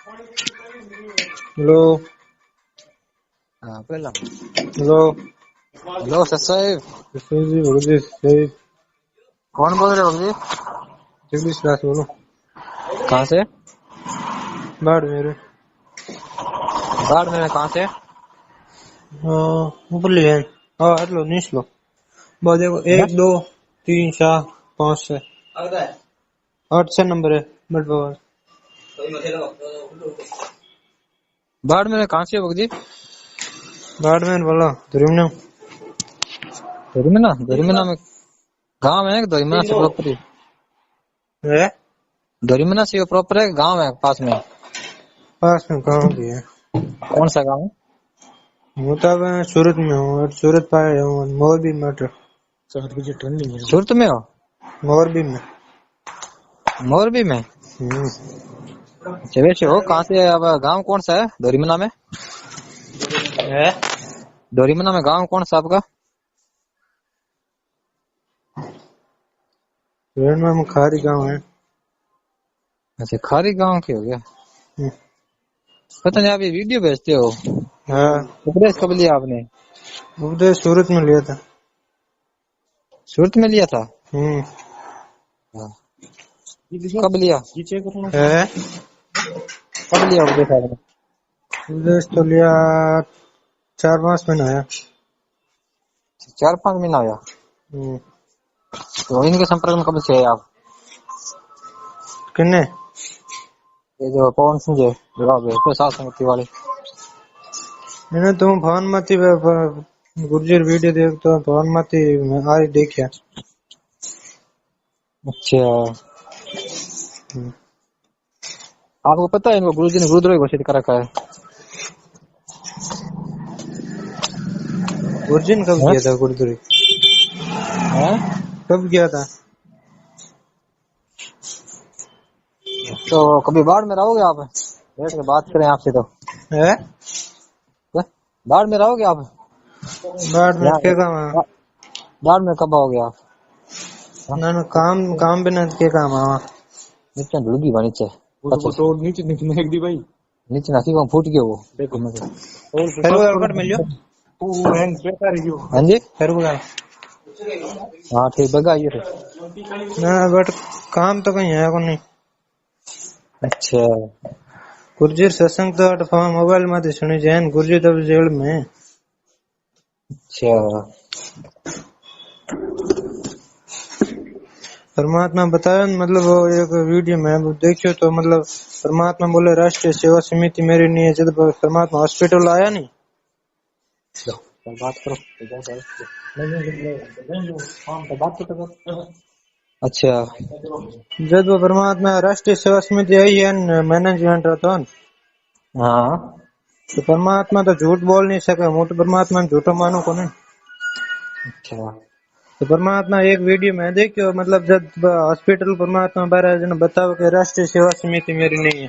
Hello हाँ पहला hello hello sir साहब। जी बोलो जी सही। कौन बोल रहे हो जी? जगदीश दास बोलो। कहाँ से? बाढ़ मेरे बाढ़ में कहाँ से? ऊपर ले जाए। हाँ हट लो नीच लो। बहुत देखो हाँ? 1 2 3 4 5 6 8 6 नंबर है बट बाबा। बाढ़ में कहाँ से हो जी? बाढ़ में बोलो धुरीमने धोरीमना में गाँव है कि धोरीमना से प्रॉपर? है धोरीमना से प्रॉपर है गाँव है पास में? पास में गाँव भी है। कौन सा गाँव? वो तो अब मैं सूरत में हूँ और सूरत पाए हूँ मोरबी मटर सूरत में हो? मोरबी में। मोरबी में? अच्छा वैसे हो कहाँ से? अब गाँव कौन सा है धोरीमना में? है धोरीमना में गाँव कौन सा आपका? में खारी गाँव है। अच्छा खारी गाँव के हो गया। पता नहीं आप ये वीडियो भेजते हो, हाँ उपदेश कब लिया आपने? उपदेश सूरत में लिया था। सूरत में लिया था? हाँ। कब लिया? है कब लिया उपदेश आपने? उपदेश तो लिया 4-5 महीना आया। 4-5 महीना हुआ। तो इनके संपर्क में कब से है आप? किन्ने ये जो पवन सिंह है प्रसाद समिति वाले। मैंने तुम फोन मती गुर्जर वीडियो देख तो फोन मती आज देखिया। अच्छा आपको पता है इनको गुरुजी ने गुरुद्रोही घोषित कर रखा है? गुर्जन कब हैं? किया था गुरुद्रोही? हैं? कब किया था? तो कभी बाढ़ में रहोगे आप? बैठ के बात करें आपसे तो। है बाढ़ में रहोगे आप? बाढ़ में क्या काम है? बाढ़ में कब आओगे आप? ना ना काम बिना के काम है। नीचे ढुलगी बा नीचे तो नीचे फेंक दी भाई। नीचे नासी को फूट गया वो देखो मैं फिर वो अलकट मिलियो। हाँ जी फिर वो हाँ ठीक बगा ये थे। ना बट काम तो कहीं है को नहीं। अच्छा गुर्जर सत्संग तो मोबाइल में सुनी जैन गुर्जर तो जेल में। अच्छा परमात्मा बताया मतलब वो एक वीडियो में देखियो तो मतलब परमात्मा बोले राष्ट्रीय सेवा समिति मेरी नहीं है। जब परमात्मा हॉस्पिटल आया नहीं बात करो। अच्छा जब वो परमात्मा राष्ट्रीय सेवा समिति आई है मैनेजमेंट रहता है हाँ तो परमात्मा तो झूठ बोल नहीं सका। मैं तो परमात्मा ने झूठो मानो को नहीं। अच्छा तो परमात्मा एक वीडियो में देखियो मतलब जब हॉस्पिटल परमात्मा बारे जन बताओ कि राष्ट्रीय सेवा समिति मेरी नहीं है।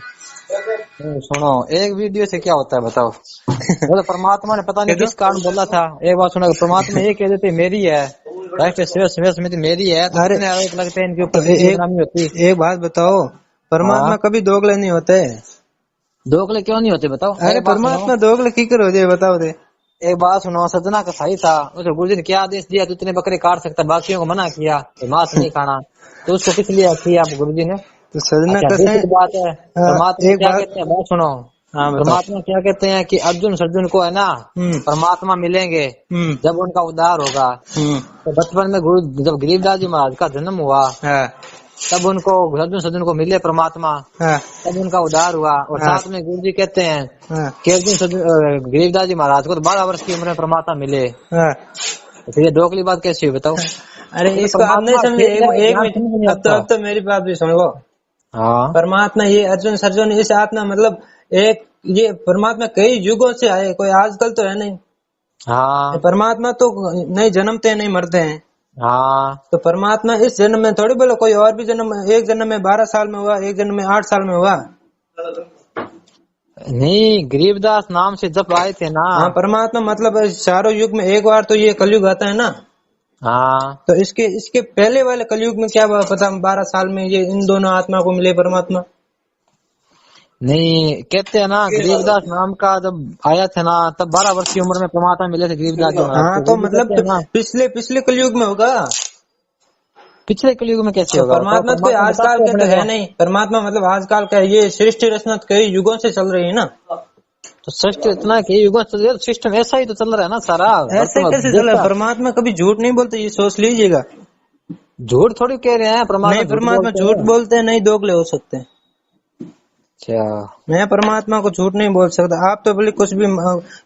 सुनो एक वीडियो से क्या होता है बताओ। वो तो परमात्मा ने पता नहीं किस कारण बोला था। एक बात सुनो परमात्मा ये कह देते मेरी है राष्ट्रीय सेवा समिति मेरी है तो कितने आरोप लगते हैं इनके ऊपर कितनी बदनामी होती है। एक बात बताओ परमात्मा कभी दोगले नहीं होते। दोगले क्यों नहीं होते बताओ। अरे परमात्मा दोगले की कर हो जाए बताओ दे। एक बात सुनो सजना का सही था उसे गुरुजी ने क्या आदेश दिया तू इतने बकरे काट सकता बाकियों को मना किया मांस नहीं खाना तो उसको किस लिए किया गुरुजी ने? तो सजना अच्छा कैसे दूसरी बात है परमात्मा क्या कहते हैं बात सुनो। परमात्मा क्या कहते हैं कि अर्जुन को है ना परमात्मा मिलेंगे जब उनका उद्धार होगा। तो बचपन में गुरु जब गरीबदास जी महाराज का जन्म हुआ तब उनको अर्जुन को मिले परमात्मा तब उनका उद्धार हुआ। और साथ में गुरु जी कहते हैं कि गरीबदास जी महाराज को तो 12 वर्ष की उम्र में परमात्मा मिले। तो फिर ये दोगली बात कैसी हुई बताओ। अरे इसको आप नहीं समझे। एक मिनट अब तो मेरी बात भी सुन लो। हाँ परमात्मा ये अर्जुन इस आत्मा मतलब एक ये परमात्मा कई युगों से आए कोई आजकल तो है नहीं। हाँ परमात्मा तो नहीं जन्मते नहीं मरते हैं। हाँ तो परमात्मा इस जन्म में थोड़ी बोलो कोई और भी जन्म एक जन्म में 12 साल में हुआ एक जन्म में 8 साल में हुआ नहीं गरीबदास नाम से जब आए थे ना। हाँ परमात्मा मतलब चारों युग में एक बार तो ये कलयुग आता है ना। हाँ तो इसके पहले वाले कलयुग में क्या पता 12 साल में ये इन दोनों आत्मा को मिले परमात्मा। नहीं, कहते हैं ना गरीबदास नाम का जब आया था ना, तब 12 वर्ष की उम्र में परमात्मा मिले थे गरीबदास जी महाराज। हाँ तो मतलब पिछले कलयुग में होगा। पिछले कलयुग में कैसे तो होगा? परमात्मा तो आजकल के तो है नहीं, परमात्मा मतलब आजकल का, ये सृष्टि रचना कई युगों से चल रही है ना। तो सृष्टि इतना कई युगों से चल रही है, सिस्टम ऐसा ही तो चल रहा है ना सारा। ऐसे कैसे चल रहा है? परमात्मा कभी झूठ नहीं बोलते, ये सोच लीजिएगा। झूठ थोड़ी कह रहे हैं परमात्मा। नहीं, परमात्मा झूठ बोलते हैं नहीं, दोगले हो सकते हैं। अच्छा, मैं परमात्मा को झूठ नहीं बोल सकता। आप तो बोले कुछ भी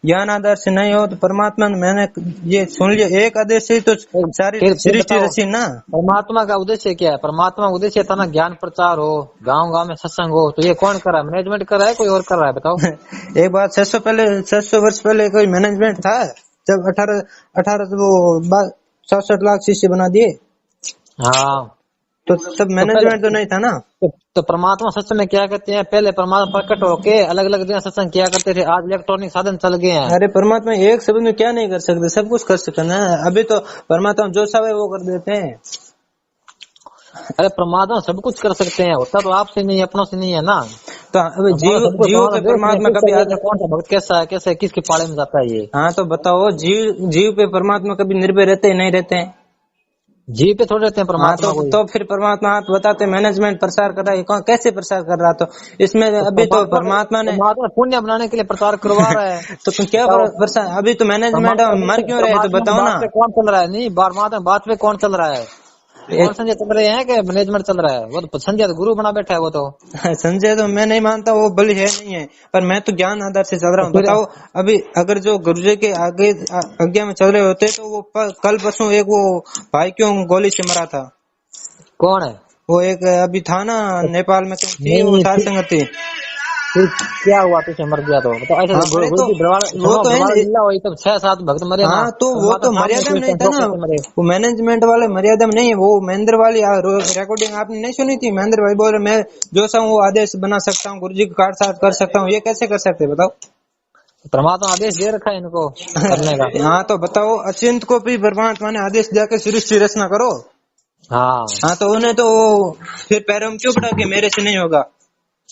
ज्ञान आधार से नहीं हो, तो परमात्मा मैंने ये सुन लिया, एक आदेश से तो सारी सृष्टि रची ना। परमात्मा का उद्देश्य क्या है? परमात्मा का उद्देश्य था ना ज्ञान प्रचार हो, गांव में सत्संग हो। तो ये कौन कर रहा है? मैनेजमेंट कर रहा है, कोई और कर रहा है? बताओ। एक बात, 600 वर्ष पहले कोई मैनेजमेंट था? जब 18 वो 67 लाख शिष्य बना दिए, हाँ, तो तब मैनेजमेंट तो नहीं था ना। तो परमात्मा सत्संग में क्या करते हैं? पहले परमात्मा प्रकट होके अलग अलग जगह सत्संग किया करते थे, आज इलेक्ट्रॉनिक साधन चल गए हैं। अरे परमात्मा एक शब्द में क्या नहीं कर सकते, सब कुछ कर सकते हैं। अभी तो परमात्मा जो सब है वो कर देते हैं। अरे परमात्मा सब कुछ कर सकते हैं, होता तो आपसे नहीं, अपनों से नहीं है ना। तो अभी जीव पे परमात्मा कभी आता? कौन सा भक्त कैसा है, कैसे किसके पाले में जाता है ये? हाँ तो बताओ, जीव पे परमात्मा कभी निर्भर रहते हैं? नहीं रहते हैं। जीव पे थोड़े रहते हैं परमात्मा। तो फिर परमात्मा आप बताते मैनेजमेंट प्रसार कर रहा है, कैसे प्रसार कर रहा? तो इसमें अभी तो परमात्मा ने पुण्य बनाने के लिए प्रचार करवा रहा है। तो तुम क्या प्रसार? अभी तो मैनेजमेंट मर क्यों रहे? तो बताओ ना, कौन चल रहा है? नहीं, बात पे कौन चल रहा है? कौन संजय चल रहे हैं कि मैनेजमेंट चल रहा है? वो तो संजय तो गुरु बना बैठा है। वो तो संजय तो मैं नहीं मानता वो बलि है नहीं है, पर मैं तो ज्ञान आधार से चल रहा हूँ। बताओ, अभी अगर जो गुरुजी के आगे आज्ञा में चल रहे होते तो वो कल परसों एक वो भाई क्यों गोली से मरा था? कौन है वो? एक अभी था ना नेपाल में, वो सार संगति। फिर क्या हुआ? पीछे मर गया तो ऐसे वो तो है, तो 6-7 भक्त मरे। हाँ तो वो तो मर्यादा में नहीं था ना, वो मैनेजमेंट वाले मर्यादा में नहीं है। वो महेंद्र वाली रिकॉर्डिंग आपने नहीं सुनी थी? महेंद्र भाई बोल रहे मैं जो चाहूँ वो आदेश बना सकता हूँ, गुरुजी को काट साफ कर सकता हूँ। ये कैसे कर सकते बताओ? परमात्मा आदेश दे रखा है इनको करने का। हाँ तो बताओ, अचिंत को भी परमात्मा ने आदेश दिया के सृष्टि रचना करो। हाँ तो उन्हें तो फिर पैरों में क्यों पड़ा कि मेरे से नहीं होगा?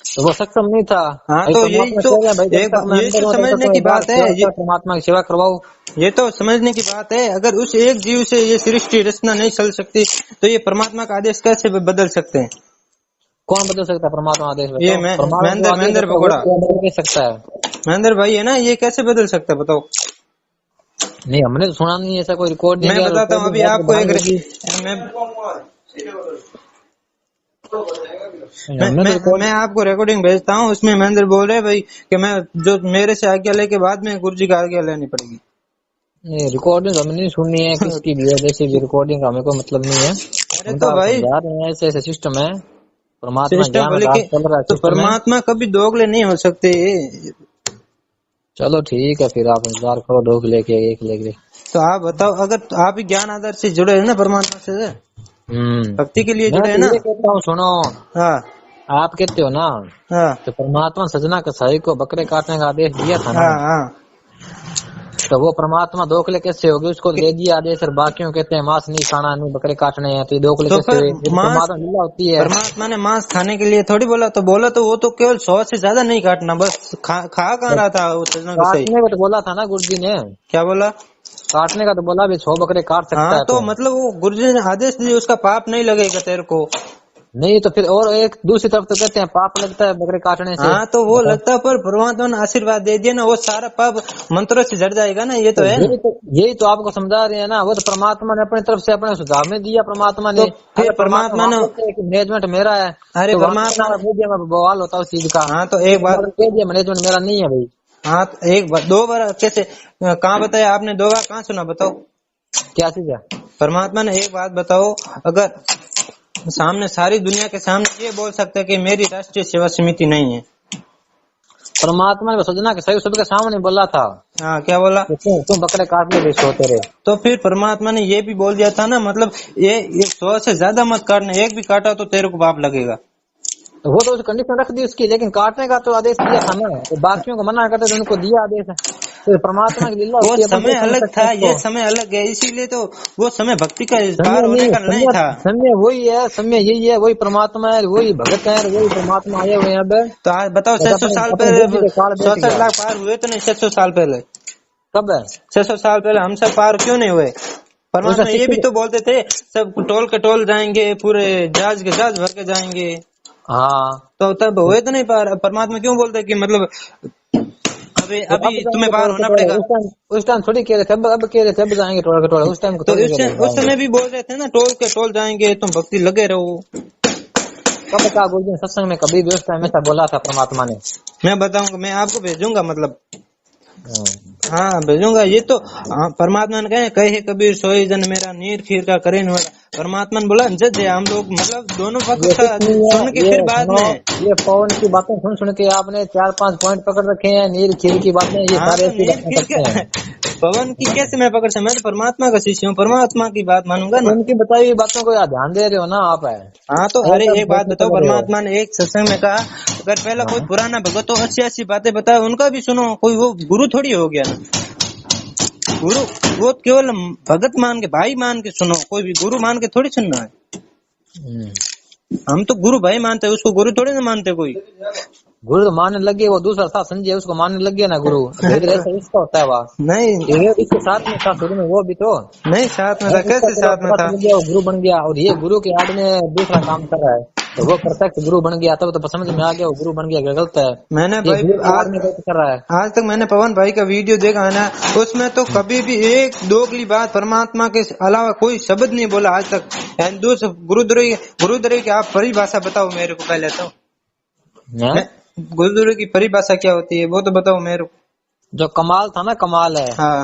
तो वो सक्षम नहीं था। हाँ तो यही तो समझने की बात है, ये परमात्मा की सेवा करवाओ। ये तो समझने की बात है। अगर उस एक जीव से ये सृष्टि रचना नहीं चल सकती तो ये परमात्मा का आदेश कैसे बदल सकते हैं? कौन बदल सकता है परमात्मा आदेश? ये महेंद्र पकोड़ा सकता है, महेंद्र भाई है ना, ये कैसे बदल सकता है बताओ? नहीं, हमने तो सुना नहीं ऐसा कोई रिकॉर्ड। मैं बताता हूँ अभी आपको मैं आपको रिकॉर्डिंग भेजता हूँ। उसमें महेंद्र बोल रहे भाई कि मैं जो मेरे से आज्ञा लेके बाद में गुरुजी का आज्ञा लेनी पड़ेगी। नहीं, रिकॉर्डिंग हमने नहीं सुननी है किसकी भी है, जैसे भी रिकॉर्डिंग हमें कोई मतलब नहीं है। अरे तो भाई ऐसे ऐसे सिस्टम है, परमात्मा चल रहा है। तो परमात्मा कभी दोगले नहीं हो सकते। चलो ठीक है, फिर आप इंतजार करो दोग लेके एक लेके। तो आप बताओ, अगर आप ही ज्ञान आधार से जुड़े है ना परमात्मा से, भक्ति के लिए जुड़े है ना। कहता हूँ सुनो, हाँ आप कहते हो ना, हाँ तो परमात्मा सजना कसाई को बकरे काटने का आदेश दिया था ना। हाँ। तो वो परमात्मा दोखले कैसे होगी? उसको दे दिया आदेश और बाकियों कहते हैं मांस नहीं खाना, नहीं बकरे काटने हैं, तो दोखले कैसे हुए? परमात्मा लीला होती है। परमात्मा ने मांस खाने के लिए थोड़ी बोला, तो बोला तो वो तो केवल 100 से ज्यादा नहीं काटना, बस खा कहाँ रहा था वो सजना कसाई? काटने को तो बोला था ना गुरुजी ने। क्या बोला? काटने का तो बोला भी 100 बकरे काट सकता है। तो मतलब वो गुरुजी ने आदेश दिया, उसका पाप नहीं लगेगा तेरे को? नहीं तो फिर और एक दूसरी तरफ तो कहते हैं पाप लगता है बकरे काटने से। हाँ तो वो लगता है, पर परमात्मा ने आशीर्वाद दे दिया ना, वो सारा पाप मंत्रों से झड़ जाएगा ना। ये तो है, यही तो आपको समझा रहे हैं ना। वो तो परमात्मा ने अपनी तरफ से अपने सुझाव में दिया परमात्मा ने। तो फिर परमात्मा ने मैनेजमेंट मेरा है। अरे परमात्मा मीडिया में बवाल होता है उस चीज का। हाँ तो एक बार मैनेजमेंट मेरा नहीं है भाई। हाँ तो एक बार 2 बार कैसे कहाँ बताया आपने? 2 बार कहाँ सुना बताओ? क्या चीज है? परमात्मा ने एक बात बताओ, अगर सामने सारी दुनिया के सामने ये बोल सकता है कि मेरी राष्ट्रीय सेवा समिति नहीं है। परमात्मा ने सजना के सही सबके सामने बोला था। हाँ क्या बोला? तुम बकरे काट ले सोते रहे। तो फिर परमात्मा ने ये भी बोल दिया था ना, मतलब ये 100 से ज्यादा मत काटना, एक भी काटा तो तेरे को पाप लगेगा। तो वो तो उस कंडीशन रख दी उसकी, लेकिन काटने का तो आदेश दिया था ना। तो बाकियों को मना करते थे, उनको दिया आदेश। तो परमात्मा की लीला वो समय अलग था, ये समय अलग है, इसीलिए तो वो समय भक्ति का पार होने का नहीं था। समय वही है, समय यही है, वही परमात्मा है, वही भगत है, वही परमात्मा आए हुए हैं। अब तो आज बताओ 600 साल पहले 67 लाख पार हुए तो नहीं? 600 साल पहले कब है? 600 साल पहले हम सब पार क्यों नहीं हुए? परमात्मा ये भी तो बोलते थे सब टोल के टोल जाएंगे, पूरे जहाज के जहाज भर के जाएंगे। हाँ तो तब हुए तो नहीं पार? परमात्मा क्यों बोलते कि मतलब अभी तुम्हें पार होना पड़ेगा? उस टाइम थोड़ी कह रहे थे, अब कह रहे थे अब जाएंगे टोल के टोल। उस टाइम तो उस समय भी बोल रहे थे ना टोल के टोल जाएंगे, तुम भक्ति लगे रहो। कब कहा गुरुजी सत्संग में? कभी भी उस टाइम ऐसा बोला था परमात्मा ने? मैं बताऊंगा, मैं आपको भेजूंगा, मतलब हाँ भेजूंगा। ये तो परमात्मा ने कहे कबीर सोई जन मेरा नीर खीर का करे न। परमात्मा ने बोला जज है, हम लोग मतलब दोनों पक्ष सुन के फिर बाद में ये पवन की बातें सुन के आपने 4-5 पॉइंट पकड़ रखे हैं, नीर खीर की बातें, ये सारे पवन की कैसे मैं पकड़ सकता? मैं तो परमात्मा का शिष्य हूँ, परमात्मा की बात मानूंगा ना। उनकी बताई हुई बातों को यार ध्यान दे रहे हो ना आप? है हाँ तो अरे एक बात बताओ, परमात्मा ने एक सत्संग में कहा अगर पहला कोई पुराना भगत तो अच्छी बातें बताए, उनका भी सुनो। कोई वो गुरु थोड़ी हो गया ना, गुरु वो केवल भगत मान के, भाई मान के सुनो, कोई भी गुरु मान के थोड़ी सुनना है। हम तो गुरु भाई मानते हैं, उसको गुरु थोड़ी ना मानते। कोई गुरु तो मानने लगे, वो दूसरा था संजय, उसको मानने लग गया ना गुरु। इसका होता है वह नहीं, इसके साथ में था शुरू में, वो भी तो नहीं साथ में था। कैसे साथ में था? गुरु बन गया, और ये गुरु के आड़ में दूसरा काम कर रहा है, तो वो प्रत्यक्ष गुरु बन गया, तब तो समझ में आ गया वो गुरु बन गया। गलत है। मैंने भाई कर रहा है। आज तक मैंने पवन भाई का वीडियो देखा है ना, उसमें तो कभी भी एक दोगली बात परमात्मा के अलावा कोई शब्द नहीं बोला आज तक। गुरुद्रोही की आप परिभाषा बताओ मेरे को पहले तो। गुरुद्रोही की परिभाषा क्या होती है वो तो बताओ मेरे को। जो कमाल था ना, कमाल है हाँ,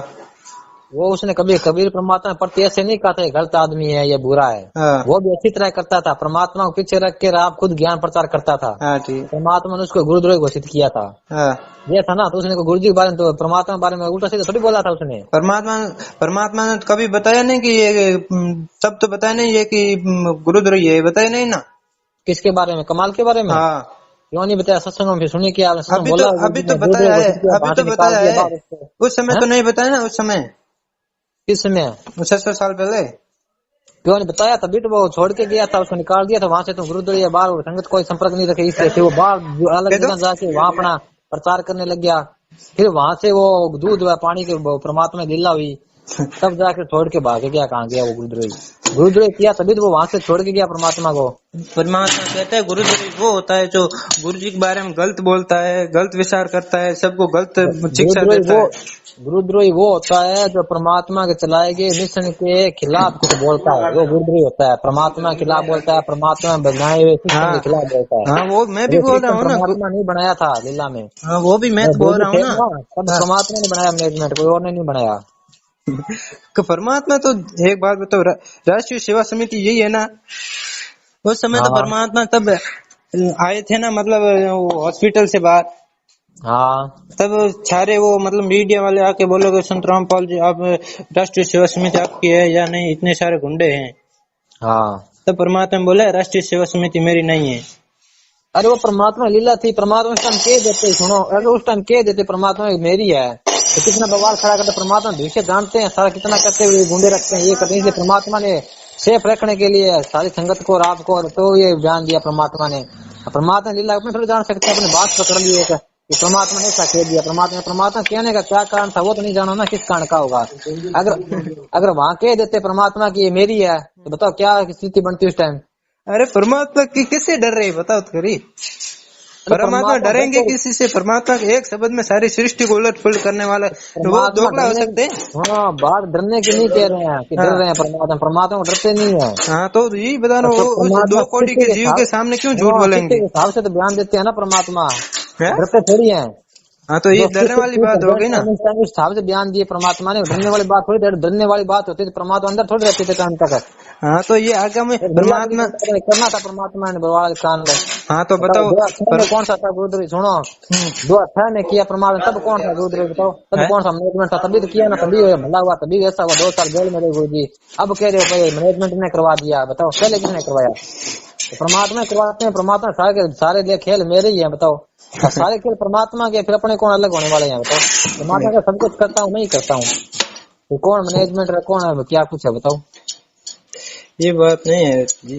वो उसने कभी कबीर परमात्मा प्रति ऐसे नहीं कहा था गलत आदमी है, ये बुरा है हाँ। वो भी अच्छी तरह करता था, परमात्मा को पीछे रख के आप खुद ज्ञान प्रचार करता था हाँ, परमात्मा ने उसको गुरुद्रोही घोषित किया था हाँ। ये था ना, तो उसने गुरु जी के बारे में, तो परमात्मा के बारे में उल्टा सीधा थोड़ी बोला था उसने। परमात्मा ने कभी बताया नहीं कि ये सब, तो बताया नहीं ये कि गुरुद्रोही है, बताया नहीं ना। किसके बारे में? कमाल के बारे में हाँ। क्यों नहीं बताया? सत्संग में सुनिए क्या अभी तो बताया है, अभी तो बताया है, उस समय तो नहीं बताया ना। उस समय किस समय? 600 साल पहले क्यों नहीं बताया? तभी तो वो छोड़ के गया था, उसको निकाल दिया था वहां से। तो गुरुद्वारा बाहर संगत कोई संपर्क नहीं रखे, इसलिए वो बाहर अलग जगह जाके वहाँ अपना प्रचार करने लग गया। फिर वहां से वो दूध पानी के परमात्मा लीला हुई, तब जाके छोड़ के भाग गया। कहाँ गया वो गुरुद्रोही किया, तभी तो वो वहां से छोड़ के गया परमात्मा को। परमात्मा कहता है गुरुद्रोही वो होता है जो गुरु जी के बारे में गलत बोलता है, गलत विचार करता है, सबको गलत शिक्षा देता है। गुरुद्रोही वो होता है जो परमात्मा के चलाए गए मिशन के खिलाफ कुछ बोलता है, वो गुरुद्रोही होता है। परमात्मा के खिलाफ बोलता है, परमात्मा बनाए हुए सिस्टम के खिलाफ बोलता है। हाँ, वो मैं भी बोल रहा हूँ ना, परमात्मा नहीं बनाया था लीला में। हाँ, वो भी मैं बोल रहा हूँ ना, परमात्मा ने बनाया मैनेजमेंट, कोई और ने नहीं बनाया। परमात्मा तो एक बात बताओ, राष्ट्रीय सेवा समिति यही है ना, उस समय तो परमात्मा तब आए थे ना, मतलब हॉस्पिटल से बाहर हाँ, तब सारे वो मतलब मीडिया वाले आके बोलोगे संत रामपाल जी आप राष्ट्रीय सेवा समिति आपकी है या नहीं, इतने सारे गुंडे हैं हाँ। तब परमात्मा बोला राष्ट्रीय सेवा समिति मेरी नहीं है। अरे वो परमात्मा लीला थी, परमात्मा उस टाइम कह देते, सुनो अगर उस टाइम कह देते परमात्मा मेरी है तो कितना बवाल खड़ा करते। परमात्मा भविष्य जानते हैं सारा, कितना करते हुए गुंडे रखते हैं, ये करते हैं। इसलिए परमात्मा ने सेफ रखने के लिए सारी संगत को और आपको तो ये जान दिया परमात्मा ने। परमात्मा लीला अपने थोड़ी जान सकते, अपने बात पकड़ लिए कि परमात्मा ने ऐसा कह दिया। परमात्मा कहने का क्या कारण था वो तो नहीं जाना ना, किस कारण का होगा। अगर वहाँ कह देते परमात्मा की ये मेरी है तो बताओ क्या स्थिति बनती उस टाइम। अरे परमात्मा की किससे डर रही बताओ तो करी। परमात्मा डरेंगे किसी से? परमात्मा के एक शब्द में सारी सृष्टि को उलट पुलट करने वाला, तो वो दोगला हो सकते हैं? हाँ, बात डरने की नहीं कह रहे हैं कि डर रहे हैं परमात्मा को डरते नहीं है। हाँ, तो यही बता रहा हूँ, 2 कोटि के जीव के सामने क्यों झूठ बोलेंगे? हिसाब से तो बयान देते हैं ना परमात्मा, डरते थोड़ी है। हाँ, तो ये डरने वाली बात हो गई ना, उस हिसाब से बयान दिए परमात्मा ने। डरने वाली बात थोड़ी, डरने वाली बात होती है परमात्मा अंदर थोड़ी रहती थे टाइम तक। हाँ, तो ये आगे में परमात्मा करना था, परमात्मा ने बवाल कान में। हाँ, तो बताओ कौन सा था गुरुद्रोही? सुनो 2018 में किया परमात्मा, तब कौन था गुरुद्रोही बताओ? तब कौन सा मैनेजमेंट था? तभी तो किया ना, तभी भला हुआ, तभी ऐसा हुआ। 2 साल जेल में रहे गुरु जी। अब कह रहे हो भाई मैनेजमेंट ने करवा दिया, बताओ पहले किसने करवाया? तो परमात्मा करवाते हैं, परमात्मा सारे खेल मेरे ही है, बताओ। सारे खेल परमात्मा के, फिर अपने कौन अलग होने वाले हैं बताओ? परमात्मा का सब कुछ करता हूँ, नहीं करता हूँ तो कौन मैनेजमेंट है, कौन है, क्या कुछ है बताओ? ये बात नहीं है जी,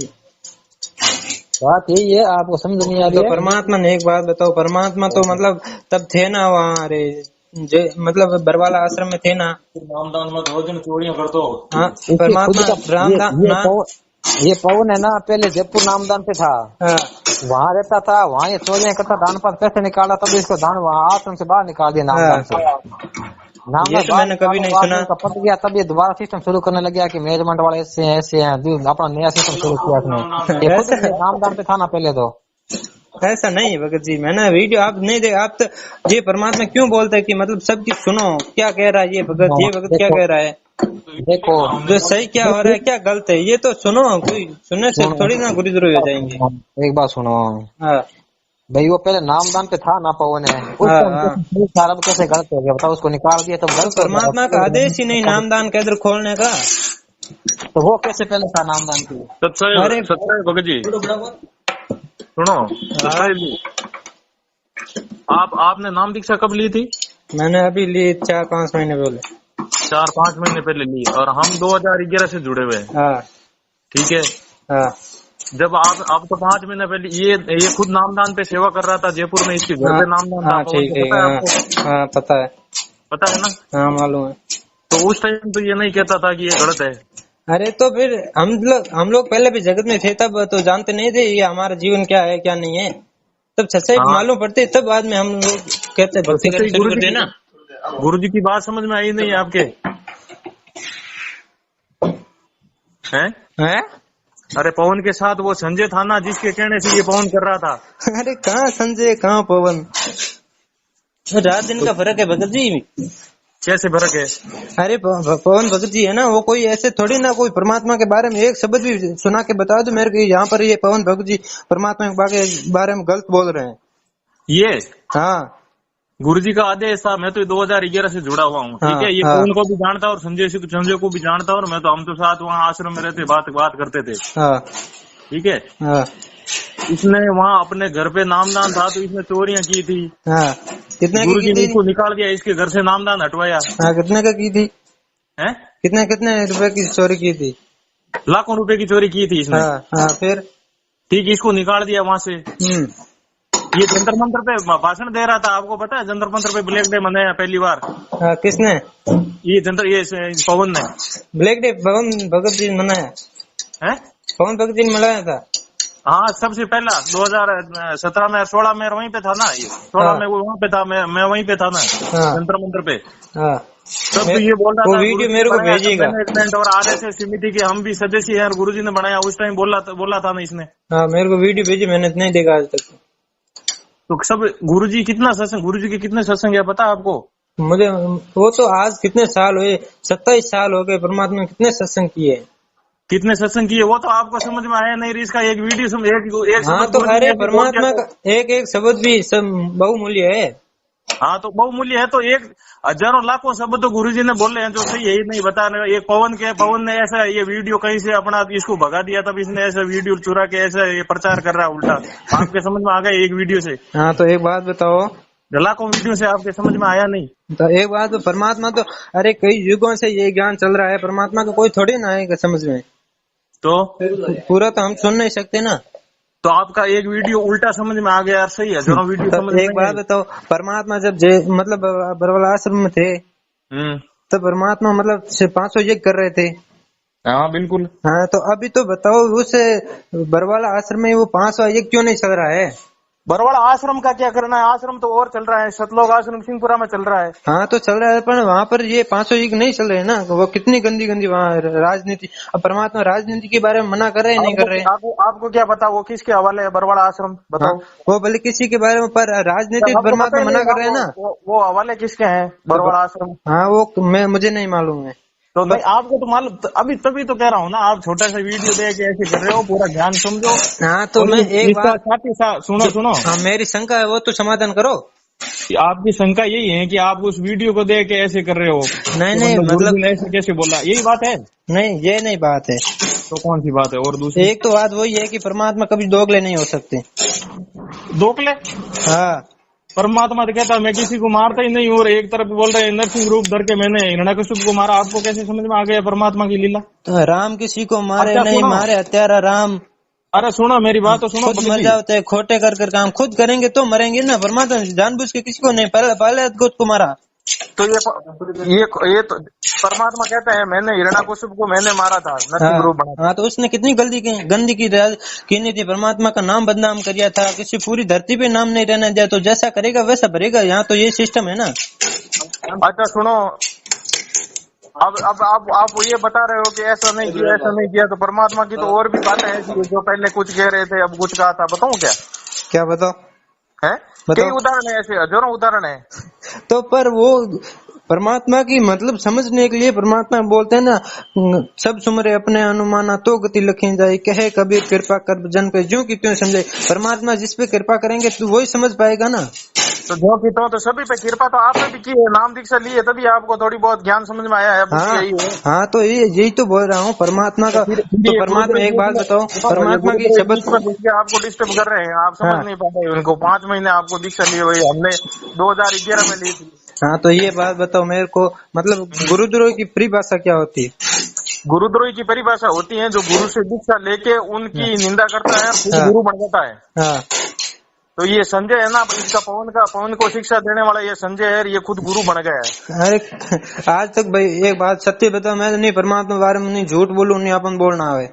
बात यही है, आपको समझ नहीं आ रही है। परमात्मा ने एक बात बताओ, परमात्मा तो मतलब तब थे ना वहाँ, अरे मतलब बरवाला आश्रम में थे ना, नामदान में रोज चोरियां करते हो। हाँ परमात्मा रामदान ये पवन है ना, पहले जयपुर नामदान पे था, वहाँ रहता था, वहाँ ये चोरियां करता, दान पर पैसे निकाला, तब इसको दान वहाँ आश्रम से बाहर निकाल दिया नामदान से। ये तो मैंने कभी नहीं सुना। पट गया, तब ये दोबारा सिस्टम शुरू करने लग गया कि मैनेजमेंट वाले ऐसे हैं ऐसे हैं, अपना नया सिस्टम शुरू किया इसने। ये खुद नामदान पे था ना पहले तो। ऐसा नहीं है भगत जी, मैंने वीडियो आप नहीं देख, आप तो ये परमात्मा क्यों बोलते हैं कि मतलब सब कुछ सुनो, क्या कह रहा है ये भगत क्या कह रहा है, देखो जो सही क्या हो रहा है क्या गलत है, ये तो सुनो, कोई सुनने से थोड़ी ना गुरुद्रोही हो जाएंगे। एक बात सुनो हाँ भाई, वो पहले नामदान पे था ना पवन है, अब कैसे गलत हो गया बताओ? उसको निकाल दिया तब गलत। परमात्मा का आदेश ही नहीं नामदान केंद्र खोलने का, तो वो कैसे पहले था नामदान की? अरे भगत जी सुनो, आपने नाम दीक्षा कब ली थी? मैंने अभी ली 4-5 महीने पहले। 4-5 महीने पहले ली, और हम 2011 से जुड़े हुए हैं। ठीक है। हाँ। जब आप तो 5 महीने पहले ये खुद नामदान पे सेवा कर रहा था जयपुर में, इसके घर पे नामदान था। ठीक है, हाँ पता है ना? हाँ मालूम है। तो उस टाइम तो ये नहीं कहता था कि ये गलत है। अरे तो फिर हम लोग पहले भी जगत में थे, तब तो जानते नहीं थे ये हमारा जीवन क्या है क्या नहीं है, तब सच्चाई मालूम पड़ती, तब बाद में हम लोग कहते भक्ति करना शुरू करते ना। गुरु जी की बात समझ में आई नहीं आपके? हैं? अरे पवन के साथ वो संजय था ना, जिसके कहने से ये पवन कर रहा था। अरे कहाँ संजय कहाँ पवन, रात दिन का फर्क है भगत जी। कैसे फर्क है? अरे पवन भगत जी है ना, वो कोई ऐसे थोड़ी ना कोई परमात्मा के बारे में एक शब्द भी सुना के बता दो मेरे को, यहाँ पर ये पवन भगत जी परमात्मा के बारे में गलत बोल रहे हैं। ये हाँ गुरु जी का आदेश था, मैं तो 2011 से जुड़ा हुआ हूँ। ठीक है, ये पवन को भी जानता और संजय को भी जानता, और मैं तो हम तो साथ वहाँ आश्रम में रहते बात करते थे। ठीक है। इसने वहाँ अपने घर पे नामदान था तो इसने चोरियां की थी। कितने गुरु जी ने इसको निकाल दिया, इसके घर से नामदान हटवाया। कितने का की थी? हैं? कितने रुपए की चोरी की थी? लाखों रुपए की चोरी की थी इसने। फिर ठीक, इसको निकाल दिया वहाँ से। ये जंतर मंतर पे भाषण दे रहा था, आपको पता है? जंतर मंतर पे ब्लैक डे मनाया पहली बार। किसने? ये पवन ने ब्लैक डे पवन भगत जी मनाया है? पवन भगत जी ने मनाया था। हाँ, सबसे पहला 2017 में 16 में वहीं पे था ना, ये 16 में वो वहाँ पे था, मैं वहीं पे था ना जंतर मंतर पे। तब तो ये बोल रहा था वीडियो मेरे को भेजिएगा। मैनेजमेंट और RSS समिति के हम भी सदस्य हैं और गुरुजी ने बनाया, उस टाइम बोला था ना इसने। हाँ मेरे को वीडियो भेजी, मैंने नहीं देखा आज तक। तो सब गुरुजी के कितने सत्संग है पता है आपको? मुझे वो तो आज कितने साल हुए, 27 साल हो गए, परमात्मा कितने सत्संग किए, कितने सत्संग किए, वो तो आपको समझ में आया नहीं। इसका एक वीडियो एक हाँ तो अरे परमात्मा का एक शब्द भी बहुमूल्य है। हाँ तो बहुमूल्य है, तो एक हजारों लाखों शब्द तो गुरुजी ने बोले हैं जो सही यही नहीं बता रहे। एक पवन ने ऐसा ये वीडियो कहीं से अपना इसको भगा दिया, तब इसने ऐसा वीडियो चुरा के ऐसा ये प्रचार कर रहा है उल्टा। आपके समझ में आ गया एक वीडियो से? हाँ तो एक बात बताओ, लाखों वीडियो से आपके समझ में आया नहीं? तो एक बात, तो परमात्मा तो अरे कई युगों से ये ज्ञान चल रहा है, परमात्मा का कोई थोड़ी ना आएगा समझ में, तो पूरा तो हम सुन नहीं सकते ना। तो आपका एक वीडियो उल्टा समझ में आ गया यार, सही है दोनों वीडियो समझ में। एक बात बताओ, परमात्मा जब मतलब बरवाला आश्रम में थे तो परमात्मा मतलब 500 यज्ञ कर रहे थे। हाँ बिल्कुल। हाँ तो अभी तो बताओ उस बरवाला आश्रम में वो 500 यज्ञ क्यों नहीं चल रहा है? बरवाड़ा आश्रम का क्या करना है, आश्रम तो और चल रहा है, सतलोक आश्रम सिंहपुरा में चल रहा है। हाँ तो चल रहा है, पर वहाँ पर ये 500 यज्ञ नहीं चल रहे हैं ना, वो कितनी गंदी वहाँ राजनीति। अब परमात्मा राजनीति के बारे में मना कर रहे हैं, नहीं कर रहे हैं? आपको क्या पता वो किसके हवाले है बरवाड़ा आश्रम, बताओ। वो भले किसी के बारे में, पर राजनीति परमात्मा मना कर रहे हैं ना। वो हवाले किसके हैं बरवाड़ा आश्रम? हाँ वो मुझे नहीं मालूम है। तो भाई आपको तो मालूम, अभी तभी तो कह रहा हूँ ना, आप छोटा सा वीडियो दे के ऐसे कर रहे हो, पूरा ध्यान समझो। हाँ तो मैं एक बात सुनो। हाँ मेरी शंका है वो तो समाधान करो। आपकी शंका यही है कि आप उस वीडियो को देख के ऐसे कर रहे हो? नहीं मतलब ऐसे कैसे बोला, यही बात है? नहीं ये नहीं बात है। तो कौन सी बात है? और दूसरी एक तो बात वही है कि परमात्मा कभी दोगले नहीं हो सकते। दोगले? हाँ परमात्मा तो कहता है मैं किसी को मारता ही नहीं, और एक तरफ बोल रहे हैं नरसिंह रूप धर के मैंने हिरण्यकश्यप को मारा। आपको कैसे समझ में आ गया परमात्मा की लीला? तो राम किसी को मारे अच्छा, नहीं, मारे हत्यारा राम। अरे सुनो मेरी बात तो सुनो। खुद मर जाते, खोटे कर काम खुद करेंगे तो मरेंगे ना। परमात्मा जानबूझ के किसी को नहीं, पहले खुद को मारा। तो ये तो परमात्मा कहते हैं मैंने हिरण्यकश्यप को मैंने मारा था, नरसिंह रूप बना। हाँ, तो उसने कितनी गंदी की नहीं थी, परमात्मा का नाम बदनाम किया था, किसी पूरी धरती पे नाम नहीं रहने दिया। तो जैसा करेगा वैसा भरेगा, यहाँ तो ये सिस्टम है ना। अच्छा सुनो, अब आप ये बता रहे हो कि ऐसा नहीं किया, ऐसा नहीं किया, तो परमात्मा की तो और भी बातें ऐसी जो पहले कुछ कह रहे थे अब कुछ कहा था। बताऊं क्या बताओ? है कई उदाहरण है ऐसे, हजारों उदाहरण है। तो पर वो परमात्मा की मतलब समझने के लिए परमात्मा बोलते हैं ना, सब सुमरे अपने अनुमाना तो गति लखी जाए, कहे कबीर कृपा कर जन पे ज्यों की त्यों समझे। परमात्मा जिस पे कृपा करेंगे तो वही समझ पाएगा ना। तो जो की तो सभी पे कृपा तो आपने भी की है, नाम दीक्षा ली है तभी आपको थोड़ी बहुत ज्ञान समझ में आया है। हाँ, तो यही तो बोल रहा हूँ परमात्मा का। तो परमात्मा एक बात बताओ, परमात्मा की शब्द आपको डिस्टर्ब कर रहे हैं, आप समझ नहीं पाते उनको। 5 महीने आपको दीक्षा ली हुई, हमने 2011 में ली थी। हाँ, तो ये बात बताओ मेरे को, मतलब गुरुद्रोही की परिभाषा क्या होती है? गुरुद्रोही की परिभाषा होती है जो गुरु से दीक्षा लेके उनकी निंदा करता है, खुद गुरु बन जाता है। तो ये संजय है ना, इसका पवन को शिक्षा देने वाला ये संजय है, ये खुद गुरु बन गया है। अरे आज तक भाई एक बात सत्य बताओ, मैं नहीं परमात्मा के बारे में नहीं झूठ बोलूं, नहीं अपन बोलना आवे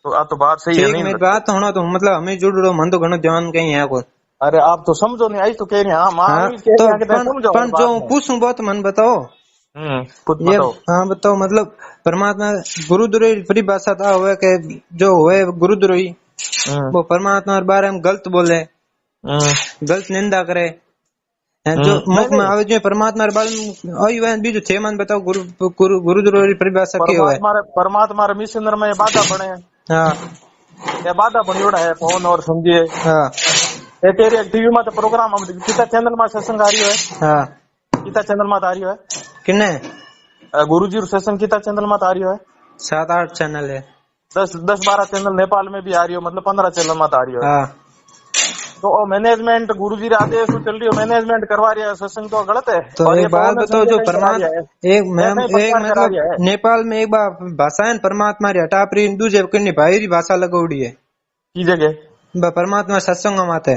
तो बात सही है। मेरी बात होना तो मतलब हमें जुड़ रहो, मन तो घणो ध्यान कहीं है कोई। अरे आप तो समझो नहीं, आई तो कह रहे हैं तो जो पूछूं बहुत मन बताओ। ये हाँ बताओ, मतलब परमात्मा गुरुद्रोही परिभाषा था हुआ कि जो हुए गुरुद्रोही वो परमात्मा के बारे में गलत बोले, गलत निंदा करे, जो मुख में आवे जो परमात्मा के बारे में बीजो 6 मन बताओ गुरुद्रोही परिभाषा की हुआ है। परमात्मा मिशन में बाधा बने, ये बाधा बनियोड़ा है पवन और समझिए। तेरी टीवी में तो प्रोग्राम हम कितना चैनल में सत्संग आ रही है, कितना चैनल में आ रही है किन्ने गुरुजी सत्संग कितना चैनल में आ रही है? 7-8 चैनल है, 10-12 चैनल नेपाल में भी आ रही हो, मतलब 15 चैनल में आ रही हो। तो मैनेजमेंट गुरुजी आदेश चल रही हो, मैनेजमेंट करवा रही है सत्संग, तो गलत है। तो एक बात बताओ, जो परमात्मा एक मतलब नेपाल में एक बार भाषा है परमात्मा हटा प्री दूजे भाई भाषा लगोड़ी है की जगह परमात्मा सत्संग माते